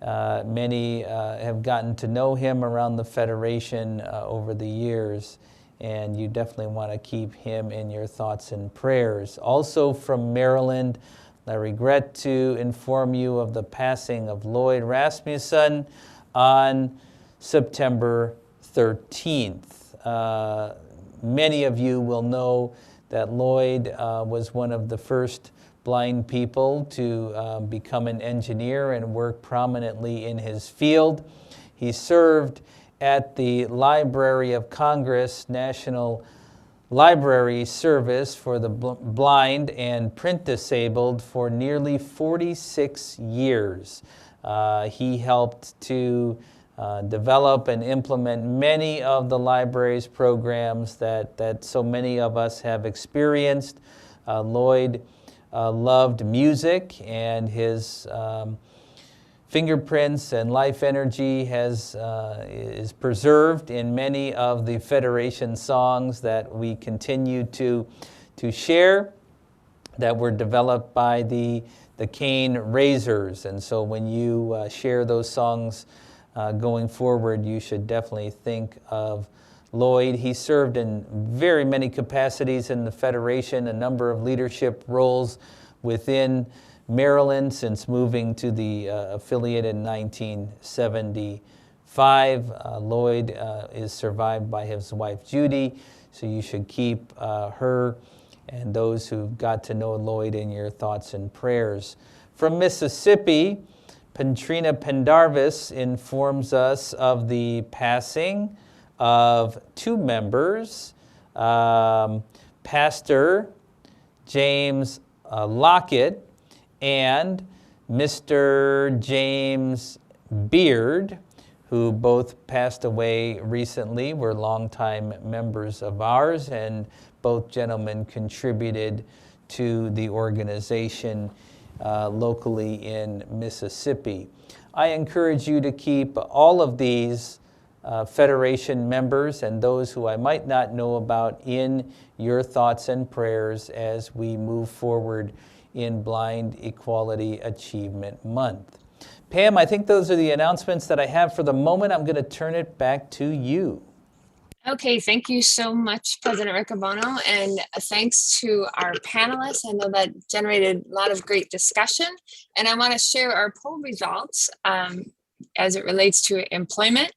Many have gotten to know him around the Federation over the years, and you definitely want to keep him in your thoughts and prayers. Also from Maryland, I regret to inform you of the passing of Lloyd Rasmussen on September 13th. Many of you will know that Lloyd was one of the first blind people to become an engineer and work prominently in his field. He served at the Library of Congress National Library Service for the blind and print disabled for nearly 46 years. He helped to develop and implement many of the library's programs that so many of us have experienced. Lloyd loved music, and his fingerprints and life energy is preserved in many of the Federation songs that we continue to share, that were developed by the Cane Raisers. And so when you share those songs going forward, you should definitely think of Lloyd. He served in very many capacities in the Federation, a number of leadership roles within Maryland since moving to the affiliate in 1975. Lloyd is survived by his wife Judy, so you should keep her and those who got to know Lloyd in your thoughts and prayers. From Mississippi, Petrina Pendarvis informs us of the passing of two members, Pastor James Lockett and Mr. James Beard, who both passed away recently, were longtime members of ours, and both gentlemen contributed to the organization locally in Mississippi. I encourage you to keep all of these Federation members and those who I might not know about in your thoughts and prayers as we move forward in Blind Equality Achievement Month. Pam, I think those are the announcements that I have for the moment. I'm going to turn it back to you. Okay, thank you so much, President Riccobono, and thanks to our panelists. I know that generated a lot of great discussion, and I want to share our poll results as it relates to employment.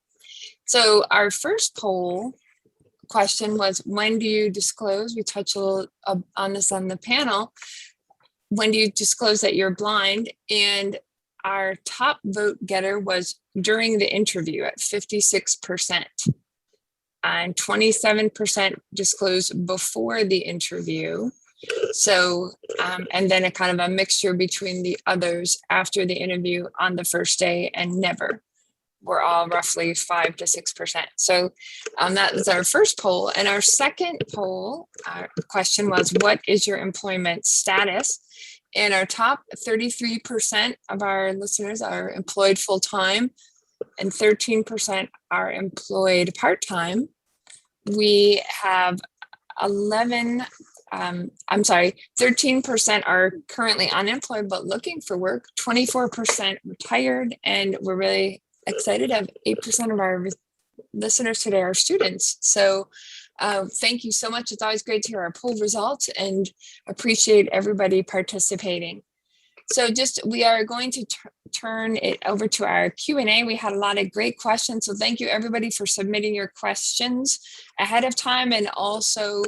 So our first poll question was, when do you disclose? We touched a little on this on the panel. When do you disclose that you're blind? And our top vote getter was during the interview at 56%. And 27% disclosed before the interview. So, and then a kind of a mixture between the others after the interview on the first day and never. We're all roughly 5 to 6%. So that was our first poll. And our second poll question was, what is your employment status? And our top 33% of our listeners are employed full-time and 13% are employed part-time. We have 13% are currently unemployed but looking for work, 24% retired, and we're really excited to have 8% of our listeners today are students. So thank you so much. It's always great to hear our poll results and appreciate everybody participating. So we are going to turn it over to our Q&A. We had a lot of great questions. So thank you everybody for submitting your questions ahead of time and also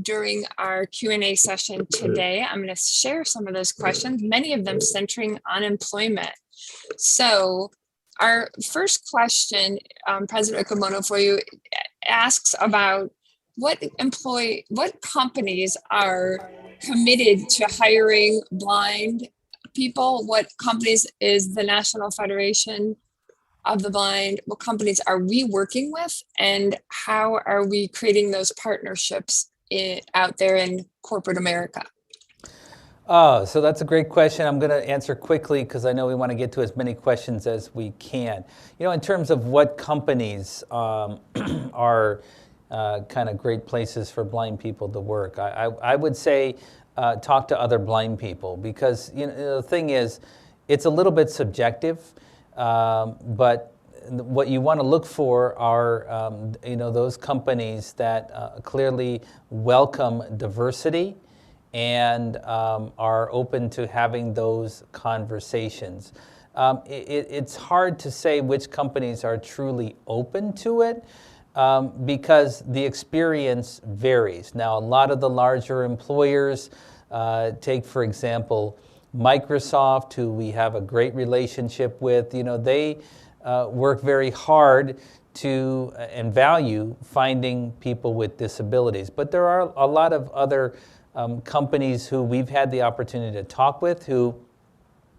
during our Q&A session today. I'm going to share some of those questions, many of them centering on employment. So our first question, President Riccobono, for you, asks about what companies are committed to hiring blind people? What companies is the National Federation of the Blind? What companies are we working with? And how are we creating those partnerships out there in corporate America? Oh, so that's a great question. I'm going to answer quickly because I know we want to get to as many questions as we can. You know, in terms of what companies are kind of great places for blind people to work, I would say talk to other blind people because the thing is, it's a little bit subjective, but what you want to look for are those companies that clearly welcome diversity and are open to having those conversations. It's hard to say which companies are truly open to it because the experience varies. Now, a lot of the larger employers, take for example, Microsoft, who we have a great relationship with, they work very hard to and value finding people with disabilities. But there are a lot of other companies who we've had the opportunity to talk with who,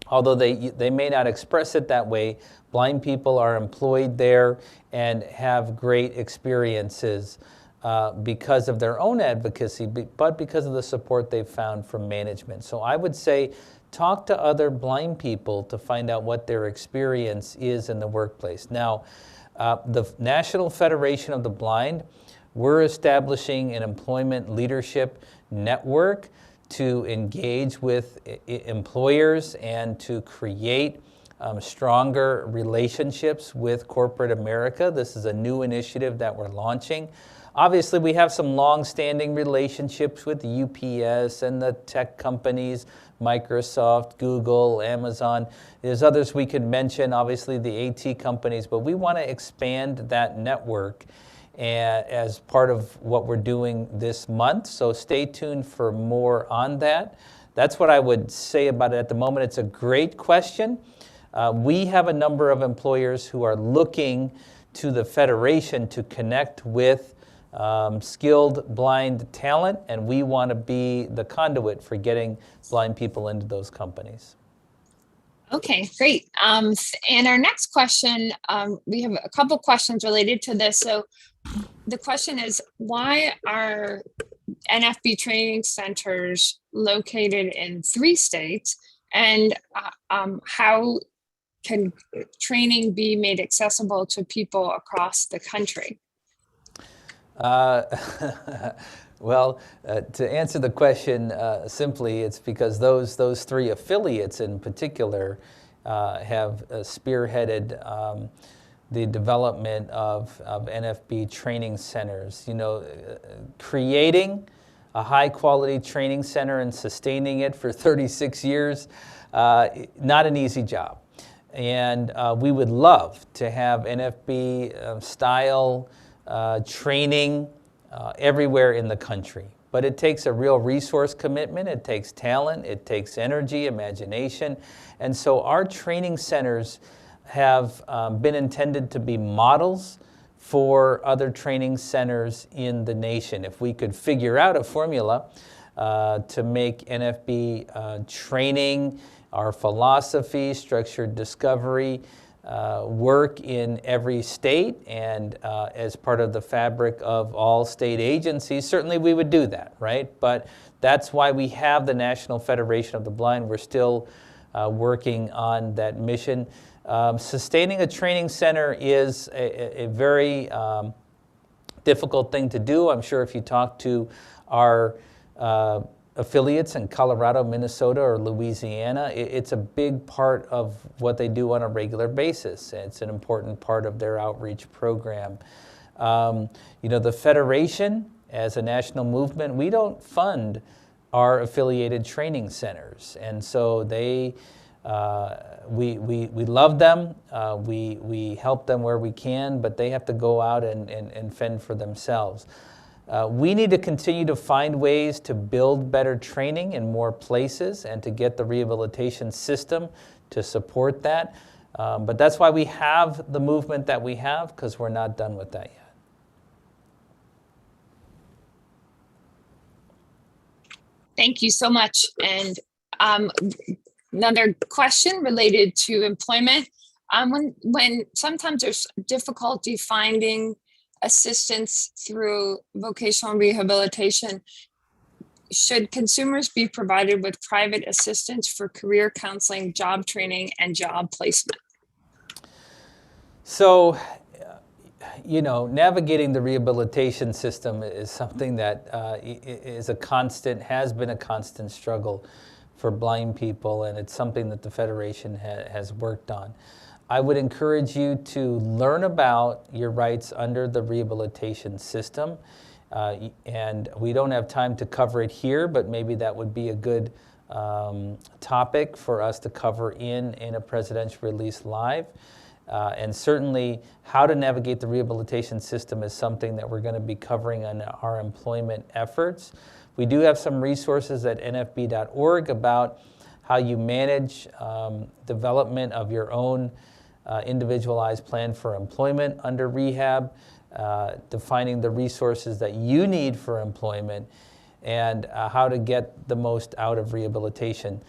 although they may not express it that way, blind people are employed there and have great experiences because of their own advocacy, but because of the support they've found from management. So I would say talk to other blind people to find out what their experience is in the workplace. Now, the National Federation of the Blind, we're establishing an employment leadership network to engage with employers and to create stronger relationships with corporate America. This is a new initiative that we're launching. Obviously, we have some long-standing relationships with UPS and the tech companies, Microsoft, Google, Amazon. There's others we could mention, obviously the AT companies, but we want to expand that network as part of what we're doing this month. So stay tuned for more on that. That's what I would say about it at the moment. It's a great question. We have a number of employers who are looking to the Federation to connect with skilled blind talent, and we want to be the conduit for getting blind people into those companies. Okay, great. And our next question, we have a couple questions related to this. So the question is, why are NFB training centers located in 3 states? And how can training be made accessible to people across the country? Well, to answer the question simply, it's because those 3 affiliates in particular have spearheaded the development of NFB training centers. You know, creating a high-quality training center and sustaining it for 36 years, not an easy job. And we would love to have NFB style training everywhere in the country. But it takes a real resource commitment, it takes talent, it takes energy, imagination. And so our training centers have been intended to be models for other training centers in the nation. If we could figure out a formula to make NFB training, our philosophy, structured discovery, work in every state and as part of the fabric of all state agencies, certainly we would do that, right? But that's why we have the National Federation of the Blind. We're still working on that mission. Sustaining a training center is a very difficult thing to do. I'm sure if you talk to our affiliates in Colorado, Minnesota, or Louisiana, it's a big part of what they do on a regular basis. It's an important part of their outreach program. You know, the Federation, as a national movement, we don't fund our affiliated training centers. And so they, we love them, we help them where we can, but they have to go out and fend for themselves. We need to continue to find ways to build better training in more places and to get the rehabilitation system to support that. But that's why we have the movement that we have, because we're not done with that yet. Thank you so much. And another question related to employment. When sometimes there's difficulty finding assistance through vocational rehabilitation, should consumers be provided with private assistance for career counseling, job training, and job placement? So, you know, navigating the rehabilitation system is something that is a constant, has been a constant struggle for blind people, and it's something that the Federation has worked on. I would encourage you to learn about your rights under the rehabilitation system. And we don't have time to cover it here, but maybe that would be a good topic for us to cover in a presidential release live. And certainly how to navigate the rehabilitation system is something that we're going to be covering on our employment efforts. We do have some resources at nfb.org about how you manage development of your own individualized plan for employment under rehab, defining the resources that you need for employment, and how to get the most out of rehabilitation.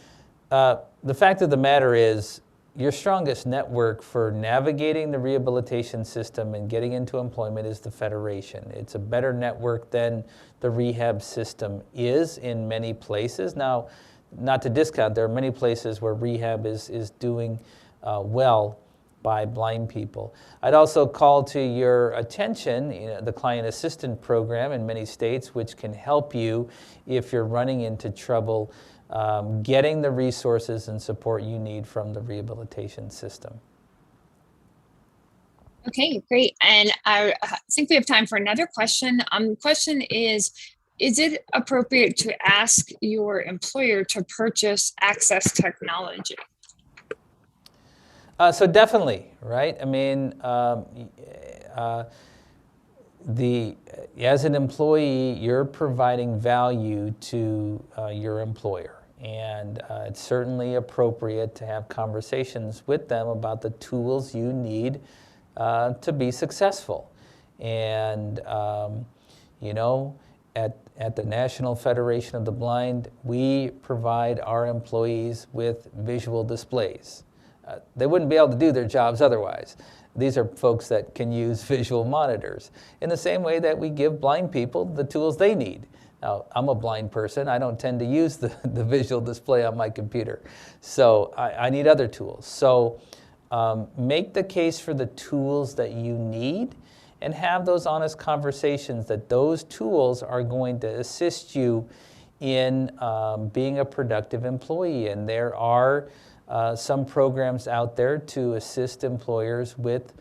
The fact of the matter is, your strongest network for navigating the rehabilitation system and getting into employment is the Federation. It's a better network than the rehab system is in many places. Now, not to discount, there are many places where rehab is doing well by blind people. I'd also call to your attention, the Client Assistant Program in many states, which can help you if you're running into trouble getting the resources and support you need from the rehabilitation system. Okay, great. And I think we have time for another question. The question is it appropriate to ask your employer to purchase access technology? So definitely, right? I mean, as an employee, you're providing value to your employer. And it's certainly appropriate to have conversations with them about the tools you need to be successful. And, you know, at the National Federation of the Blind, we provide our employees with visual displays. They wouldn't be able to do their jobs otherwise. These are folks that can use visual monitors in the same way that we give blind people the tools they need. Now, I'm a blind person. I don't tend to use the visual display on my computer. So I need other tools. So make the case for the tools that you need and have those honest conversations that those tools are going to assist you in being a productive employee. And there are some programs out there to assist employers with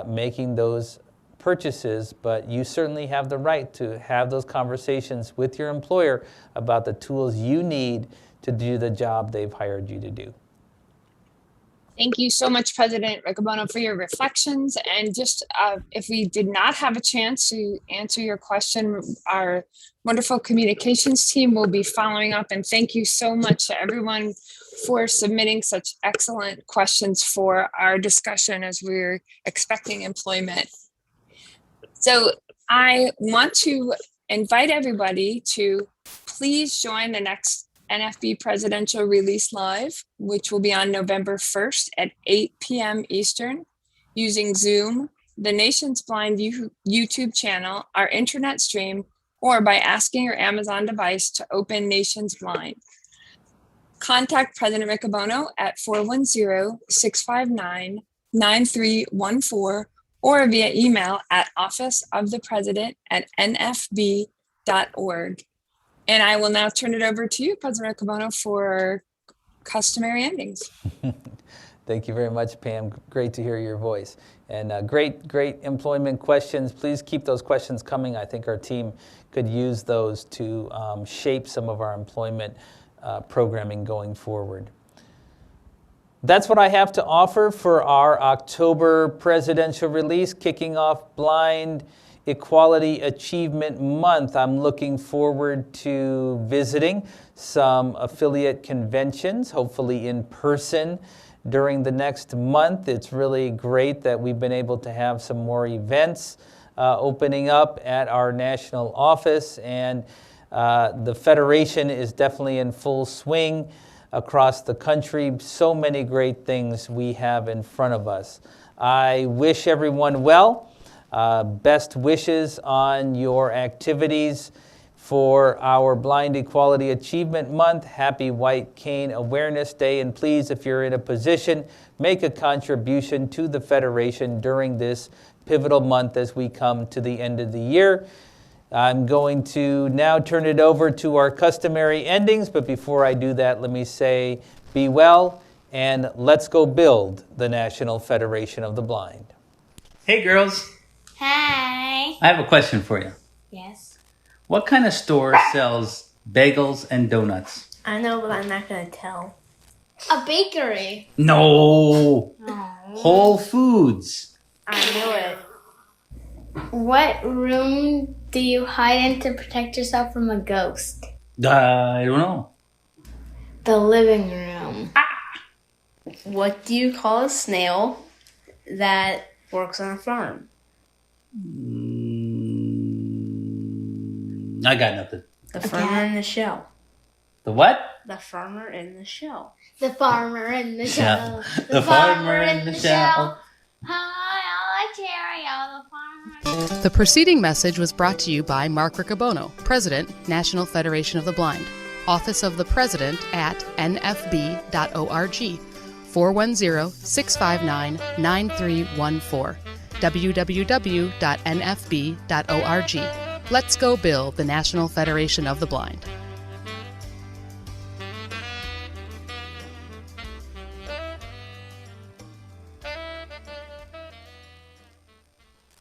making those purchases, but you certainly have the right to have those conversations with your employer about the tools you need to do the job they've hired you to do. Thank you so much, President Riccobono, for your reflections. And just if we did not have a chance to answer your question, our wonderful communications team will be following up. And thank you so much to everyone for submitting such excellent questions for our discussion as we're expecting employment. So I want to invite everybody to please join the next NFB Presidential Release Live, which will be on November 1st at 8 p.m. Eastern, using Zoom, the Nation's Blind YouTube channel, our internet stream, or by asking your Amazon device to open Nation's Blind. Contact President Riccobono at 410-659-9314 or via email at officeofthepresident@nfb.org. And I will now turn it over to you, President Riccobono, for customary endings. Thank you very much, Pam. Great to hear your voice. And great employment questions. Please keep those questions coming. I think our team could use those to shape some of our employment programming going forward. That's what I have to offer for our October presidential release, kicking off Blind Equality Achievement Month. I'm looking forward to visiting some affiliate conventions, hopefully in person during the next month. It's really great that we've been able to have some more events opening up at our national office, and the Federation is definitely in full swing across the country. So many great things we have in front of us. I wish everyone well. Best wishes on your activities for our Blind Equality Achievement Month. Happy White Cane Awareness Day. And please, if you're in a position, make a contribution to the Federation during this pivotal month as we come to the end of the year. I'm going to now turn it over to our customary endings. But before I do that, let me say, be well, and let's go build the National Federation of the Blind. Hey, girls. Hi. I have a question for you. Yes. What kind of store sells bagels and donuts? I know, but I'm not going to tell. A bakery. No. Whole Foods. I knew it. What room do you hide in to protect yourself from a ghost? I don't know. The living room. What do you call a snail that works on a farm? I got nothing. The farmer in the shell. The what? The farmer in the shell. The farmer in the shell. The farmer in the shell. Hi, Cheerio, the farmer. The preceding message was brought to you by Mark Riccobono, President, National Federation of the Blind, Office of the President at nfb.org, 410-659-9314, www.nfb.org. Let's go build the National Federation of the Blind.